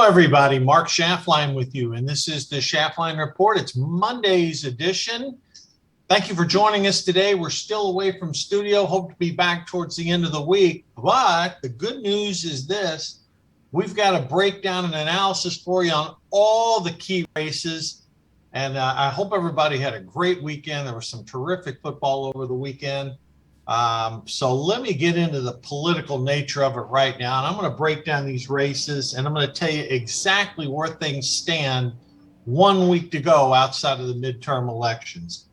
everybody. Mark Schaftlein with you, and this is the Schaftlein Report. It's Monday's edition. Thank you for joining us today. We're still away from studio. Hope to be back towards the end of the week. But the good news is this. We've got a breakdown and analysis for you on all the key races. And I hope everybody had a great weekend. There was some terrific football over the weekend. So let me get into the political nature of it right now. And I'm going to break down these races, and I'm going to tell you exactly where things stand 1 week to go outside of the midterm elections.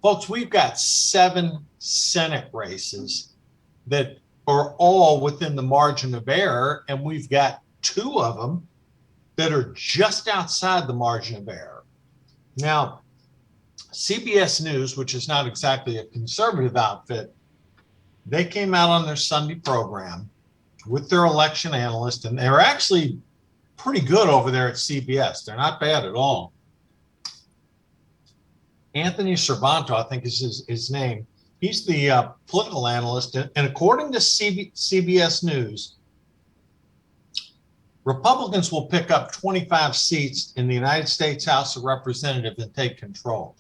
Folks, we've got 7 Senate races that are all within the margin of error, and we've got 2 of them that are just outside the margin of error. Now, CBS News, which is not exactly a conservative outfit, they came out on their Sunday program with their election analyst, and they're actually pretty good over there at CBS. They're not bad at all. Anthony Cervanto, I think is his name. He's the political analyst, and according to CBS News, Republicans will pick up 25 seats in the United States House of Representatives and take control.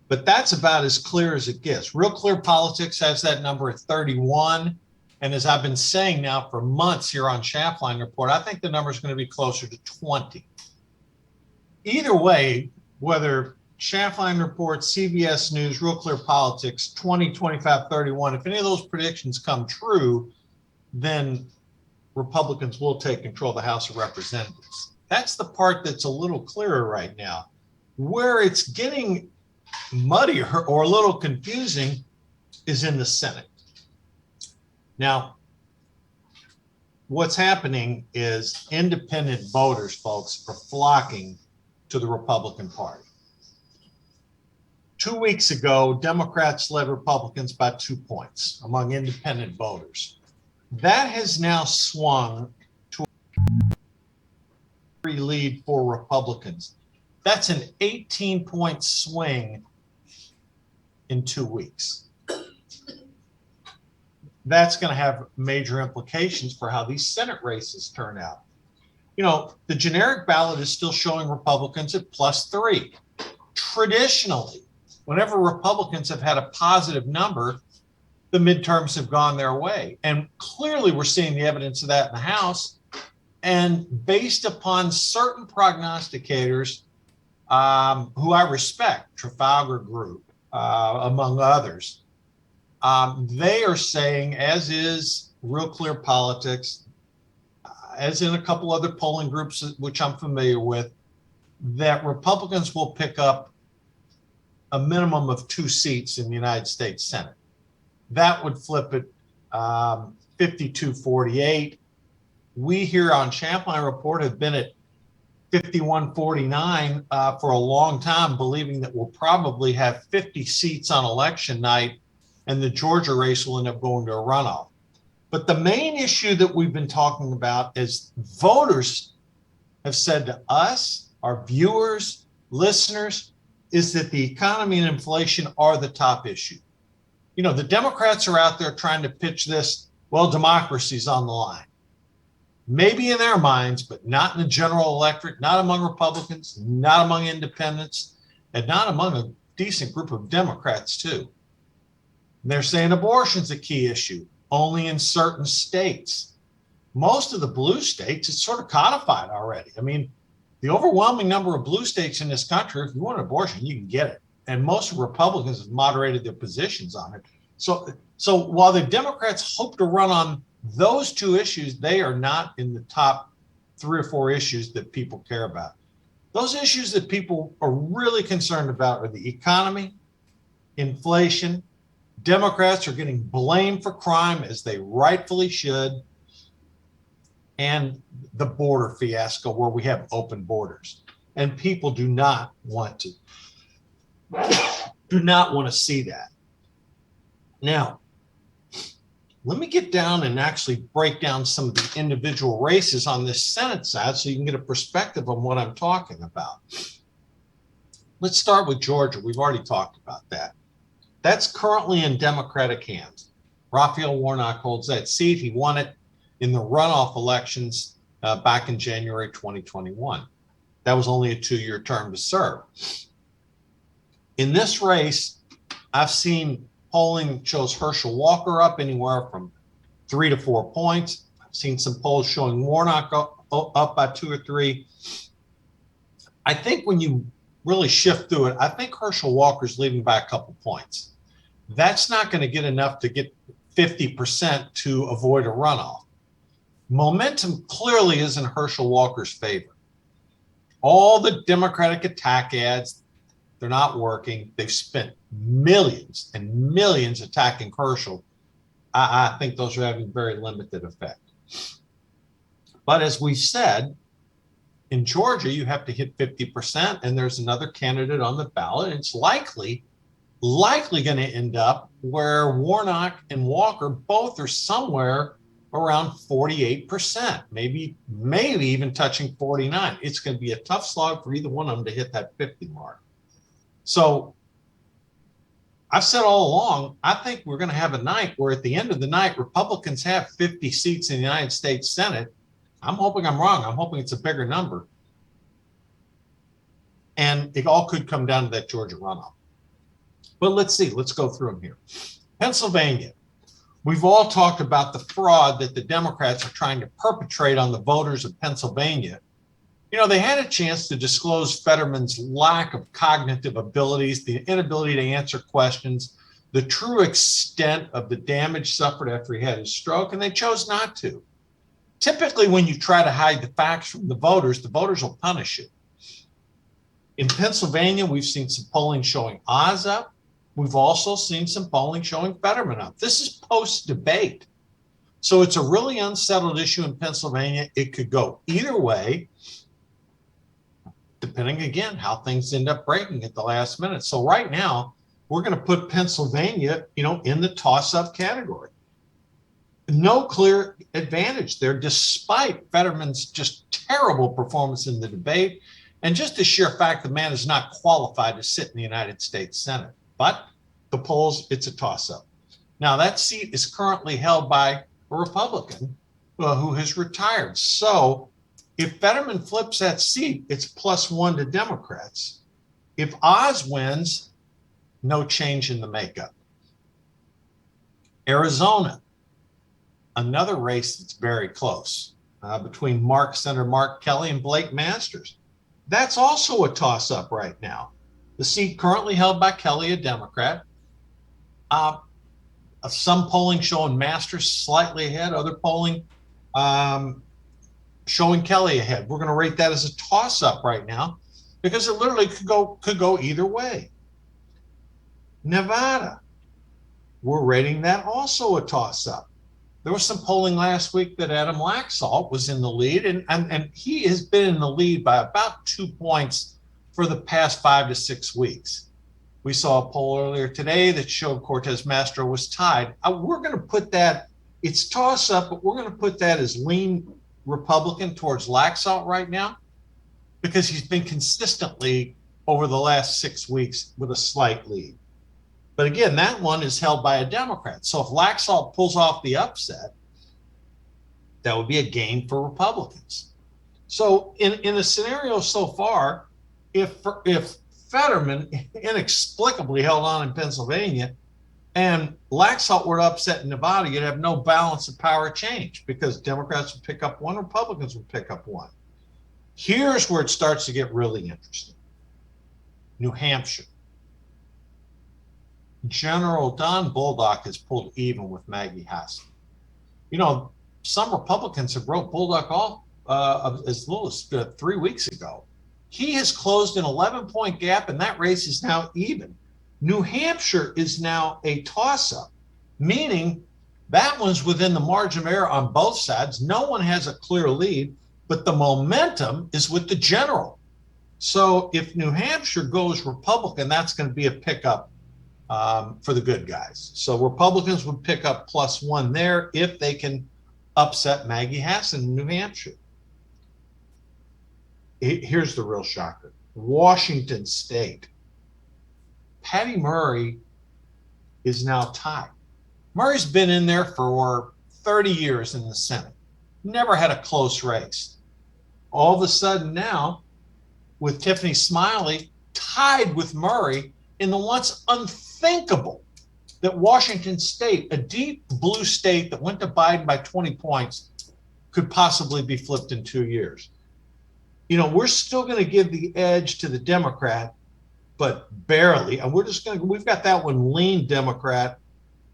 But that's about as clear as it gets. Real Clear Politics has that number at 31. And as I've been saying now for months here on Schaftlein Report, I think the number is going to be closer to 20. Either way, whether Schaftlein Report, CBS News, Real Clear Politics, 20, 25, 31, if any of those predictions come true, then Republicans will take control of the House of Representatives. That's the part that's a little clearer right now. Where it's getting muddy or a little confusing is in the Senate. Now, what's happening is independent voters, folks, are flocking to the Republican Party. 2 weeks ago, Democrats led Republicans by 2 points among independent voters. That has now swung to a lead for Republicans. That's an 18-point swing in 2 weeks. That's going to have major implications for how these Senate races turn out. You know, the generic ballot is still showing Republicans at +3. Traditionally, whenever Republicans have had a positive number, the midterms have gone their way. And clearly we're seeing the evidence of that in the House. And based upon certain prognosticators who I respect, Trafalgar Group, among others, they are saying, as is Real Clear Politics, as in a couple other polling groups which I'm familiar with, that Republicans will pick up a minimum of 2 seats in the United States Senate. That would flip it 52-48. We here on Schaftlein Report have been at 51-49 for a long time, believing that we'll probably have 50 seats on election night and the Georgia race will end up going to a runoff. But the main issue that we've been talking about is voters have said to us, our viewers, listeners, is that the economy and inflation are the top issue. You know, the Democrats are out there trying to pitch this, well, democracy's on the line. Maybe in their minds, but not in the general electorate, not among Republicans, not among independents, and not among a decent group of Democrats, too. And they're saying abortion's a key issue, only in certain states. Most of the blue states, it's sort of codified already. I mean, the overwhelming number of blue states in this country, if you want an abortion, you can get it. And most Republicans have moderated their positions on it. So while the Democrats hope to run on those 2 issues, they are not in the top 3 or 4 issues that people care about. Those issues that people are really concerned about are the economy, inflation. Democrats are getting blamed for crime, as they rightfully should, and the border fiasco where we have open borders. And people do not want to see that. Now, let me get down and actually break down some of the individual races on this Senate side so you can get a perspective on what I'm talking about. Let's start with Georgia. We've already talked about that. That's currently in Democratic hands. Raphael Warnock holds that seat. He won it in the runoff elections back in January 2021. That was only a 2-year term to serve. In this race, I've seen polling shows Herschel Walker up anywhere from 3 to 4 points. I've seen some polls showing Warnock up by 2 or 3. I think when you really shift through it, I think Herschel Walker's leading by a couple points. That's not going to get enough to get 50% to avoid a runoff. Momentum clearly is in Herschel Walker's favor. All the Democratic attack ads, they're not working. They've spent millions and millions attacking Herschel. I think those are having very limited effect. But as we said, in Georgia, you have to hit 50%, and there's another candidate on the ballot. It's likely going to end up where Warnock and Walker both are somewhere around 48%, maybe even touching 49. It's going to be a tough slog for either one of them to hit that 50 mark. So I've said all along, I think we're going to have a night where at the end of the night, Republicans have 50 seats in the United States Senate. I'm hoping I'm wrong. I'm hoping it's a bigger number. And it all could come down to that Georgia runoff. But let's see. Let's go through them here. Pennsylvania. We've all talked about the fraud that the Democrats are trying to perpetrate on the voters of Pennsylvania. You know, they had a chance to disclose Fetterman's lack of cognitive abilities, the inability to answer questions, the true extent of the damage suffered after he had his stroke, and they chose not to. Typically, when you try to hide the facts from the voters will punish you. In Pennsylvania, we've seen some polling showing Oz up. We've also seen some polling showing Fetterman up. This is post-debate. So it's a really unsettled issue in Pennsylvania. It could go either way, depending, again, how things end up breaking at the last minute. So right now, we're going to put Pennsylvania, in the toss-up category. No clear advantage there, despite Fetterman's just terrible performance in the debate, and just the sheer fact the man is not qualified to sit in the United States Senate. But the polls, it's a toss-up. Now, that seat is currently held by a Republican who has retired. So if Fetterman flips that seat, it's +1 to Democrats. If Oz wins, no change in the makeup. Arizona, another race that's very close between Senator Mark Kelly and Blake Masters. That's also a toss-up right now. The seat currently held by Kelly, a Democrat. Some polling showing Masters slightly ahead, other polling showing Kelly ahead. We're going to rate that as a toss-up right now because it literally could go either way. Nevada, we're rating that also a toss-up. There was some polling last week that Adam Laxalt was in the lead, and he has been in the lead by about 2 points for the past 5 to 6 weeks. We saw a poll earlier today that showed Cortez Masto was tied. We're going to put that, it's toss-up, but we're going to put that as lean Republican towards Laxalt right now because he's been consistently over the last 6 weeks with a slight lead. But again, that one is held by a Democrat. So if Laxalt pulls off the upset, that would be a gain for Republicans. So in a scenario so far, if Fetterman inexplicably held on in Pennsylvania and Laxalt were to upset in Nevada, you'd have no balance of power change because Democrats would pick up one, Republicans would pick up one. Here's where it starts to get really interesting. New Hampshire. General Don Bolduc has pulled even with Maggie Hassan. Some Republicans have wrote Bolduc off as little as 3 weeks ago. He has closed an 11-point gap, and that race is now even. New Hampshire is now a toss-up, meaning that one's within the margin of error on both sides. No one has a clear lead, but the momentum is with the general. So if New Hampshire goes Republican, that's going to be a pickup for the good guys. So Republicans would pick up +1 there if they can upset Maggie Hassan in New Hampshire. Here's the real shocker. Washington State. Patty Murray is now tied. Murray's been in there for 30 years in the Senate. never had a close race. All of a sudden now, with Tiffany Smiley tied with Murray in the once unthinkable that Washington State, a deep blue state that went to Biden by 20 points, could possibly be flipped in 2 years. We're still going to give the edge to the Democrat, but barely. And we've got that one lean Democrat,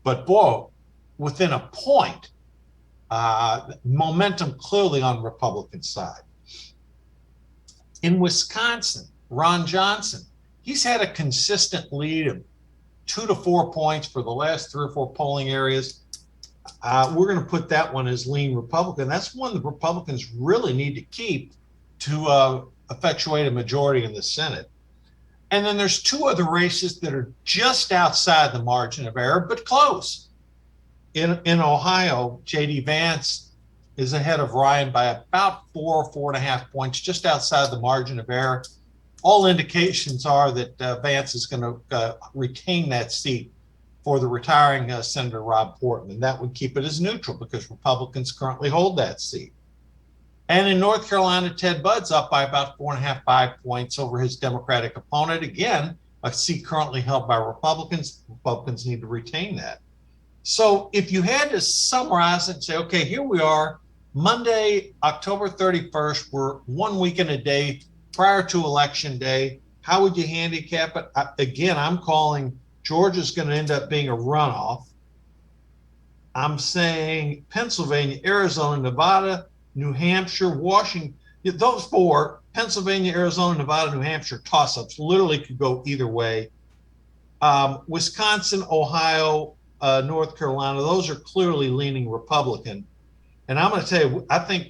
but boy, within a point, momentum clearly on the Republican side. In Wisconsin, Ron Johnson, he's had a consistent lead of 2 to 4 points for the last 3 or 4 polling areas. We're going to put that one as lean Republican. That's one the Republicans really need to keep to effectuate a majority in the Senate. And then there's 2 other races that are just outside the margin of error, but close. In Ohio, J.D. Vance is ahead of Ryan by about 4.5 points, just outside the margin of error. All indications are that Vance is going to retain that seat for the retiring Senator Rob Portman. That would keep it as neutral because Republicans currently hold that seat. And in North Carolina, Ted Budd's up by about 4.5, 5 points over his Democratic opponent. Again, a seat currently held by Republicans. Republicans need to retain that. So if you had to summarize it and say, okay, here we are, Monday, October 31st, we're 1 week and a day prior to Election Day. How would you handicap it? Again, I'm calling Georgia's going to end up being a runoff. I'm saying Pennsylvania, Arizona, Nevada, New Hampshire, Washington, those 4, Pennsylvania, Arizona, Nevada, New Hampshire, toss-ups, literally could go either way. Wisconsin, Ohio, North Carolina, those are clearly leaning Republican. And I'm going to tell you, I think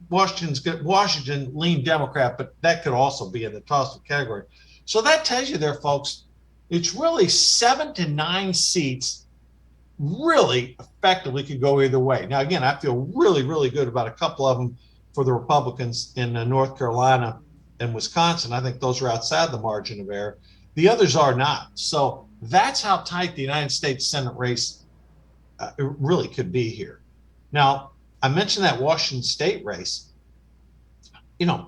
Washington lean Democrat, but that could also be in the toss-up category. So that tells you there, folks, it's really 7 to 9 seats really effectively could go either way. Now, again, I feel really, really good about a couple of them for the Republicans in North Carolina and Wisconsin. I think those are outside the margin of error. The others are not. So that's how tight the United States Senate race really could be here. Now, I mentioned that Washington State race.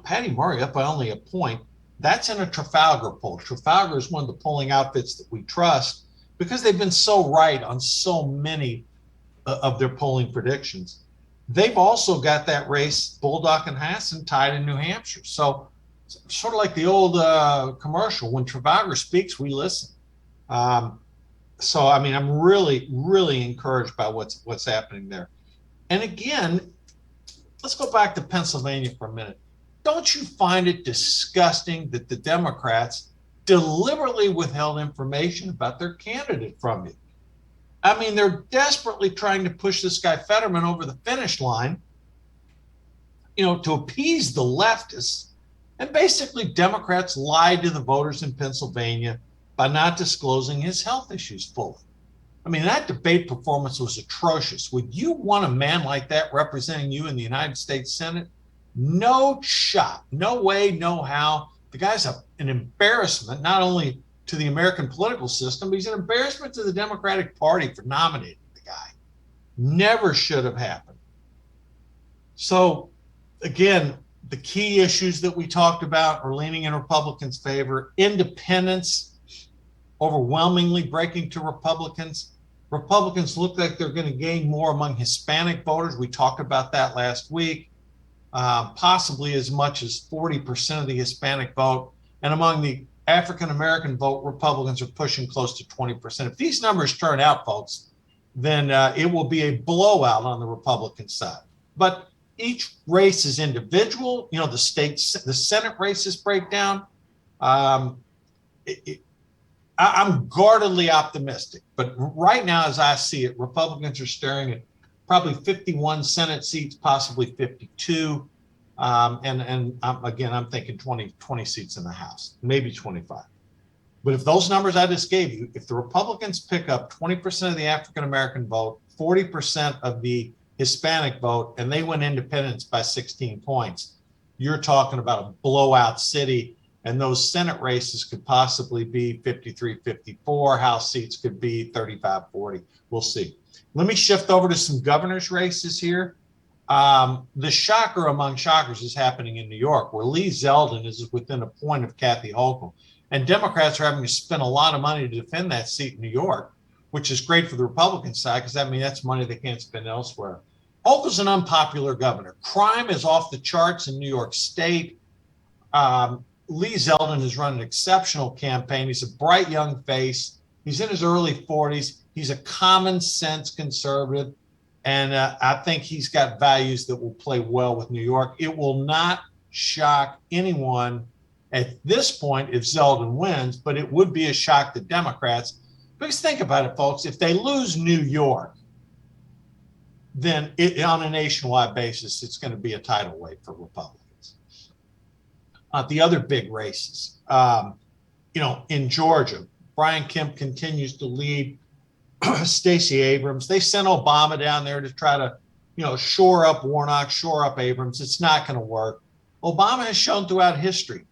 Patty Murray up by only a point. That's in a Trafalgar poll. Trafalgar is one of the polling outfits that we trust because they've been so right on so many of their polling predictions. They've also got that race, Bullock and Hassan, tied in New Hampshire. So sort of like the old commercial, when Trafalgar speaks, we listen. So, I mean, I'm really, really encouraged by what's happening there. And again, let's go back to Pennsylvania for a minute. Don't you find it disgusting that the Democrats deliberately withheld information about their candidate from you? I mean, they're desperately trying to push this guy Fetterman over the finish line, to appease the leftists. And basically, Democrats lied to the voters in Pennsylvania by not disclosing his health issues fully. I mean, that debate performance was atrocious. Would you want a man like that representing you in the United States Senate? No shot, no way, no how. The guy's an embarrassment, not only to the American political system, but he's an embarrassment to the Democratic Party for nominating the guy. Never should have happened. So, again, the key issues that we talked about are leaning in Republicans' favor. Independents overwhelmingly breaking to Republicans. Republicans look like they're going to gain more among Hispanic voters. We talked about that last week. Possibly as much as 40% of the Hispanic vote. And among the African-American vote, Republicans are pushing close to 20%. If these numbers turn out, folks, then it will be a blowout on the Republican side. But each race is individual. The Senate races break down. I'm guardedly optimistic. But right now, as I see it, Republicans are staring at probably 51 Senate seats, possibly 52. And I'm thinking 20 seats in the House, maybe 25. But if those numbers I just gave you, if the Republicans pick up 20% of the African-American vote, 40% of the Hispanic vote, and they win independents by 16 points, you're talking about a blowout city. And those Senate races could possibly be 53-54. House seats could be 35-40. We'll see. Let me shift over to some governor's races here. The shocker among shockers is happening in New York, where Lee Zeldin is within a point of Kathy Hochul. And Democrats are having to spend a lot of money to defend that seat in New York, which is great for the Republican side because that means that's money they can't spend elsewhere. Hochul's an unpopular governor. Crime is off the charts in New York State. Lee Zeldin has run an exceptional campaign. He's a bright young face. He's in his early 40s. He's a common sense conservative. And I think he's got values that will play well with New York. It will not shock anyone at this point if Zeldin wins, but it would be a shock to Democrats. Because think about it, folks. If they lose New York, then on a nationwide basis, it's going to be a tidal wave for Republicans. The other big races, in Georgia, Brian Kemp continues to lead. Stacey Abrams. They sent Obama down there to try to, shore up Warnock, shore up Abrams. It's not going to work. Obama has shown throughout history,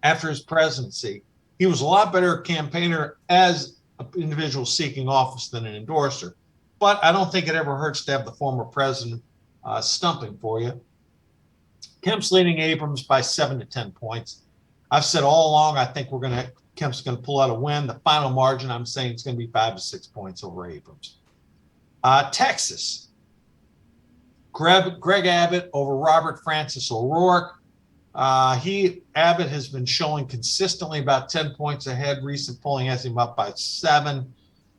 after his presidency, he was a lot better campaigner as an individual seeking office than an endorser. But I don't think it ever hurts to have the former president stumping for you. Kemp's leading Abrams by 7 to 10 points. I've said all along, I think Kemp's going to pull out a win. The final margin, I'm saying it's going to be 5 to 6 points over Abrams. Texas, Greg Abbott over Robert Francis O'Rourke. Abbott has been showing consistently about 10 points ahead. Recent polling has him up by 7.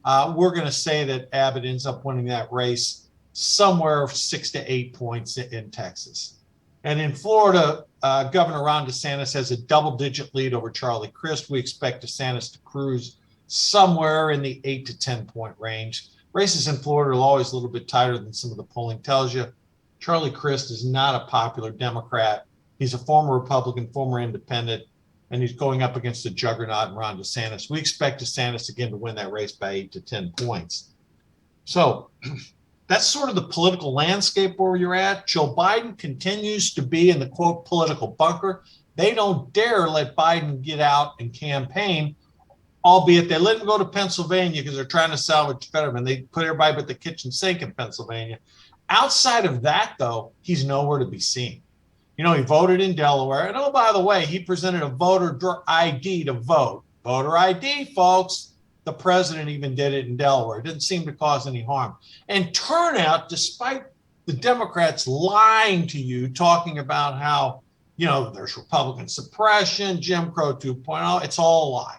We're going to say that Abbott ends up winning that race somewhere 6 to 8 points in Texas. And in Florida, Governor Ron DeSantis has a double-digit lead over Charlie Crist. We expect DeSantis to cruise somewhere in the 8 to 10 point range. Races in Florida are always a little bit tighter than some of the polling tells you. Charlie Crist is not a popular Democrat. He's a former Republican, former independent, and he's going up against a juggernaut in Ron DeSantis. We expect DeSantis again to win that race by 8 to 10 points. So that's sort of the political landscape where you're at. Joe Biden continues to be in the, quote, political bunker. They don't dare let Biden get out and campaign, albeit they let him go to Pennsylvania because they're trying to salvage Fetterman. They put everybody but the kitchen sink in Pennsylvania. Outside of that, though, he's nowhere to be seen. He voted in Delaware. And, oh, by the way, he presented a voter ID to vote. Voter ID, folks. The president even did it in Delaware. It didn't seem to cause any harm. And turnout, despite the Democrats lying to you, talking about how, there's Republican suppression, Jim Crow 2.0, it's all a lie.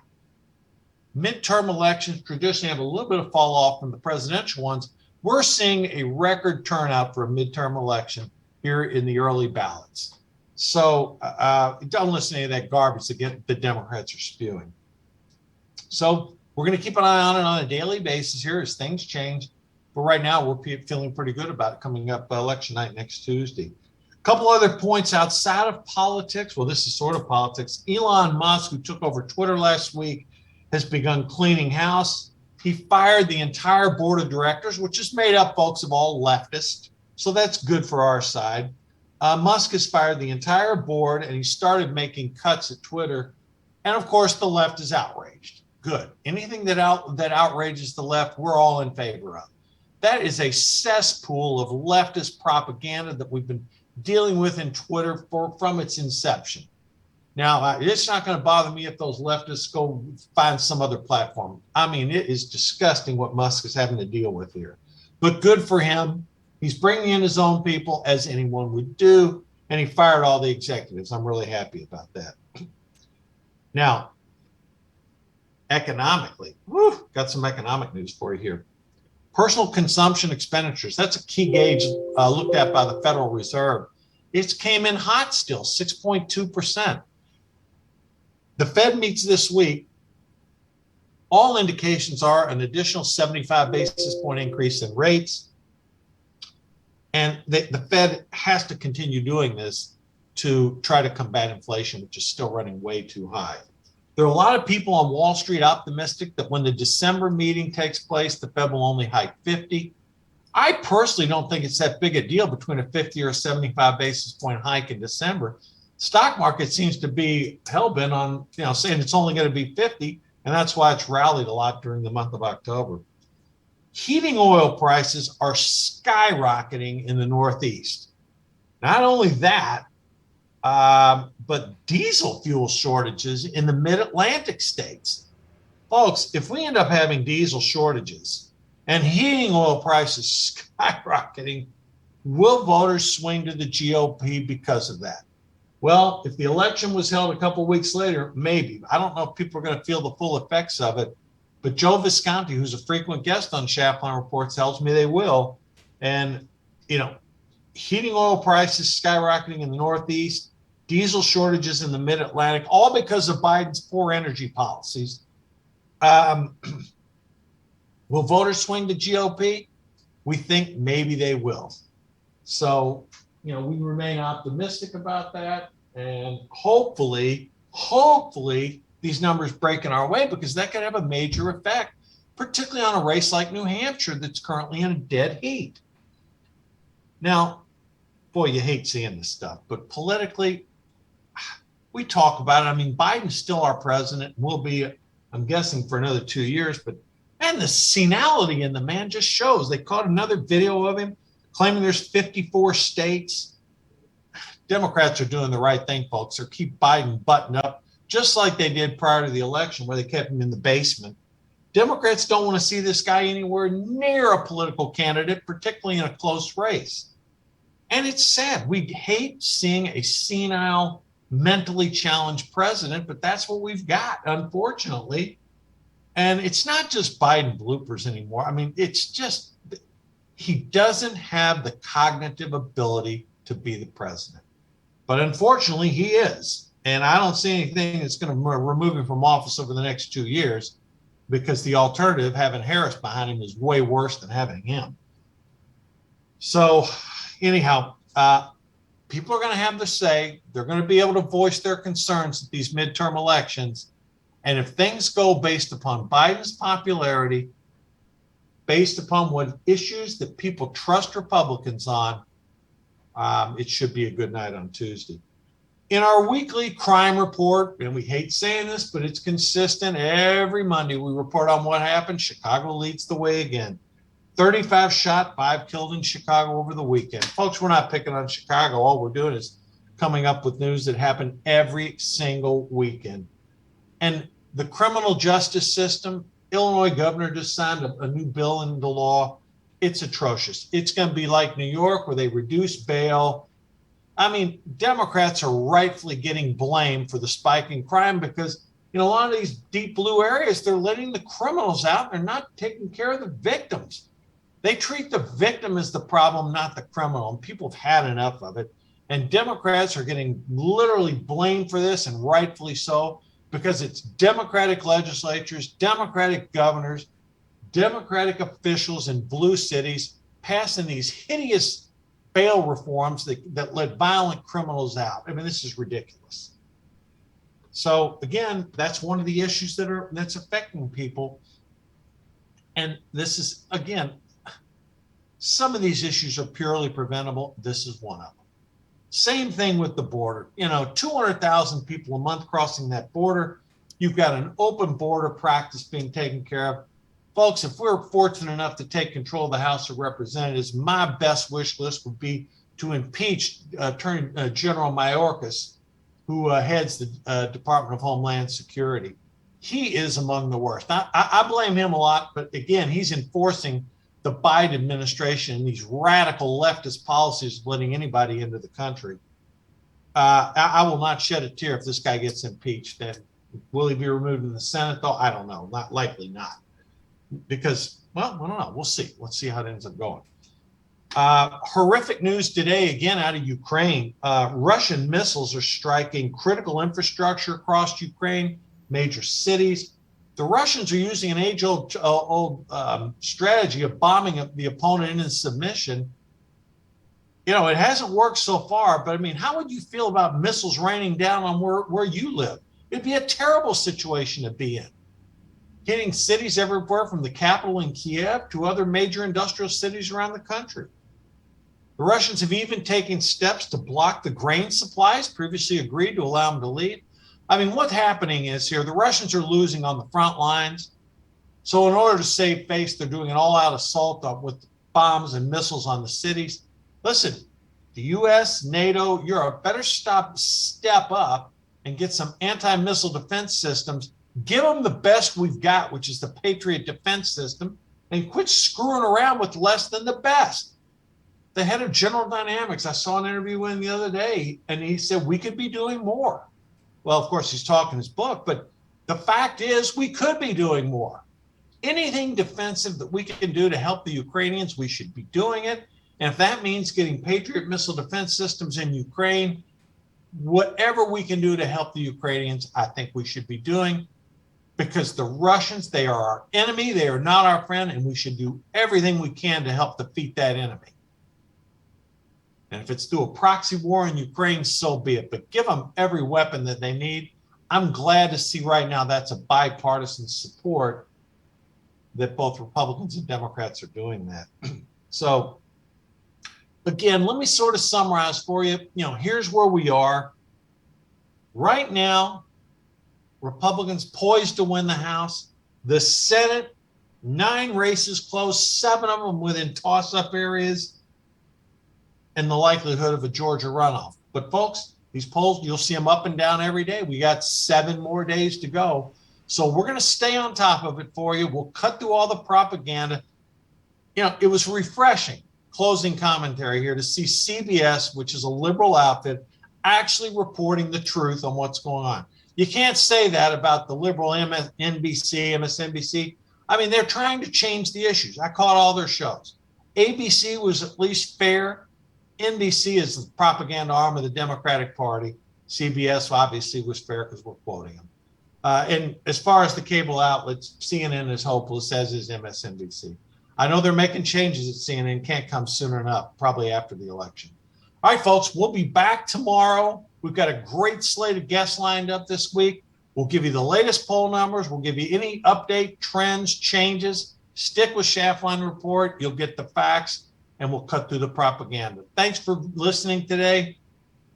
Midterm elections traditionally have a little bit of fall off from the presidential ones. We're seeing a record turnout for a midterm election here in the early ballots. So don't listen to any of that garbage that the Democrats are spewing. So we're going to keep an eye on it on a daily basis here as things change. But right now, we're feeling pretty good about it coming up election night next Tuesday. A couple other points outside of politics. Well, this is sort of politics. Elon Musk, who took over Twitter last week, has begun cleaning house. He fired the entire board of directors, which is made up, folks, of all leftists. So that's good for our side. Musk has fired the entire board, and he started making cuts at Twitter. And, of course, the left is outraged. Good. Anything that outrages the left, we're all in favor of. That is a cesspool of leftist propaganda that we've been dealing with in Twitter from its inception. Now, it's not going to bother me if those leftists go find some other platform. I mean, it is disgusting what Musk is having to deal with here. But good for him. He's bringing in his own people, as anyone would do, and he fired all the executives. I'm really happy about that. Now, economically, got some economic news for you here. Personal consumption expenditures, that's a key gauge looked at by the Federal Reserve. It came in hot still, 6.2%. The Fed meets this week. All indications are an additional 75 basis point increase in rates. And the Fed has to continue doing this to try to combat inflation, which is still running way too high. There are a lot of people on Wall Street optimistic that when the December meeting takes place, the Fed will only hike 50. I personally don't think it's that big a deal between a 50 or a 75 basis point hike in December. Stock market seems to be hell-bent on, saying it's only going to be 50, and that's why it's rallied a lot during the month of October. Heating oil prices are skyrocketing in the Northeast. Not only that, but diesel fuel shortages in the mid-Atlantic states. Folks, if we end up having diesel shortages and heating oil prices skyrocketing, will voters swing to the GOP because of that? Well, if the election was held a couple of weeks later, maybe. I don't know if people are going to feel the full effects of it, but Joe Visconti, who's a frequent guest on Schaftlein Reports, tells me they will. And, you know, heating oil prices skyrocketing in the Northeast, diesel shortages in the mid-Atlantic, all because of Biden's poor energy policies. Will voters swing to GOP? We think maybe they will. So, you know, we remain optimistic about that. And hopefully these numbers break in our way, because that could have a major effect, particularly on a race like New Hampshire that's currently in a dead heat. Now, boy, you hate seeing this stuff, but politically, we talk about it. I mean, Biden's still our president, will be, I'm guessing, for another 2 years, but man, the senility in the man just shows. They caught another video of him claiming there's 54 states. Democrats are doing the right thing, folks, or keep Biden buttoned up, just like they did prior to the election, where they kept him in the basement. Democrats don't want to see this guy anywhere near a political candidate, particularly in a close race. And it's sad. We hate seeing a senile, mentally challenged president, but that's what we've got, unfortunately. And it's not just Biden bloopers anymore. I mean, it's just, he doesn't have the cognitive ability to be the president. But unfortunately, he is. And I don't see anything that's going to remove him from office over the next 2 years, because the alternative, having Harris behind him, is way worse than having him. So anyhow, people are going to have their say. They're going to be able to voice their concerns at these midterm elections. And if things go based upon Biden's popularity, based upon what issues that people trust Republicans on, it should be a good night on Tuesday. In our weekly crime report, and we hate saying this, but it's consistent, every Monday we report on what happened. Chicago leads the way again. 35 shot, 5 killed in Chicago over the weekend. Folks, we're not picking on Chicago. All we're doing is coming up with news that happened every single weekend. And the criminal justice system, Illinois governor just signed a new bill into law. It's atrocious. It's going to be like New York, where they reduce bail. I mean, Democrats are rightfully getting blamed for the spike in crime, because, you know, a lot of these deep blue areas, they're letting the criminals out. They're not taking care of the victims. They treat the victim as the problem, not the criminal. And people have had enough of it. And Democrats are getting literally blamed for this, and rightfully so, because it's Democratic legislatures, Democratic governors, Democratic officials in blue cities passing these hideous bail reforms that let violent criminals out. I mean, this is ridiculous. So again, that's one of the issues that's affecting people. And this is, again, some of these issues are purely preventable. This is one of them. Same thing with the border. You know, 200,000 people a month crossing that border. You've got an open border practice being taken care of. Folks, if we're fortunate enough to take control of the House of Representatives, my best wish list would be to impeach Attorney General Mayorkas, who heads the Department of Homeland Security. He is among the worst. I blame him a lot, but again, he's enforcing the Biden administration and these radical leftist policies of letting anybody into the country. I will not shed a tear if this guy gets impeached. And will he be removed in the Senate, though? I don't know. Not likely not. Because, well, I don't know. We'll see. Let's see how it ends up going. Horrific news today, again, out of Ukraine. Russian missiles are striking critical infrastructure across Ukraine, major cities. The Russians are using an age-old strategy of bombing the opponent into submission. You know, it hasn't worked so far, but I mean, how would you feel about missiles raining down on where you live? It'd be a terrible situation to be in. Hitting cities everywhere from the capital in Kiev to other major industrial cities around the country. The Russians have even taken steps to block the grain supplies previously agreed to allow them to leave. I mean, what's happening is here, the Russians are losing on the front lines. So in order to save face, they're doing an all-out assault with bombs and missiles on the cities. Listen, the U.S., NATO, Europe better step up and get some anti-missile defense systems. Give them the best we've got, which is the Patriot defense system, and quit screwing around with less than the best. The head of General Dynamics, I saw an interview with him the other day, and he said we could be doing more. Well, of course, he's talking his book, but the fact is we could be doing more. Anything defensive that we can do to help the Ukrainians, we should be doing it. And if that means getting Patriot missile defense systems in Ukraine, whatever we can do to help the Ukrainians, I think we should be doing, because the Russians, they are our enemy. They are not our friend, and we should do everything we can to help defeat that enemy. And if it's through a proxy war in Ukraine, so be it. But give them every weapon that they need. I'm glad to see right now that's a bipartisan support that both Republicans and Democrats are doing that. So, again, let me sort of summarize for you. Here's where we are. Right now, Republicans poised to win the House. The Senate, 9 races close, 7 of them within toss-up areas, and the likelihood of a Georgia runoff. But folks, these polls, you'll see them up and down every day. We got 7 more days to go. So we're going to stay on top of it for you. We'll cut through all the propaganda. It was refreshing, closing commentary here, to see CBS, which is a liberal outfit, actually reporting the truth on what's going on. You can't say that about the liberal NBC, MSNBC. I mean, they're trying to change the issues. I caught all their shows. ABC was at least fair. NBC is the propaganda arm of the Democratic Party. CBS obviously was fair because we're quoting them. And as far as the cable outlets, CNN is hopeless, as is MSNBC. I know they're making changes at CNN, can't come sooner enough, probably after the election. All right, folks, we'll be back tomorrow. We've got a great slate of guests lined up this week. We'll give you the latest poll numbers. We'll give you any update, trends, changes. Stick with Schaftlein Report. You'll get the facts, and we'll cut through the propaganda. Thanks for listening today.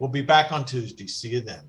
We'll be back on Tuesday. See you then.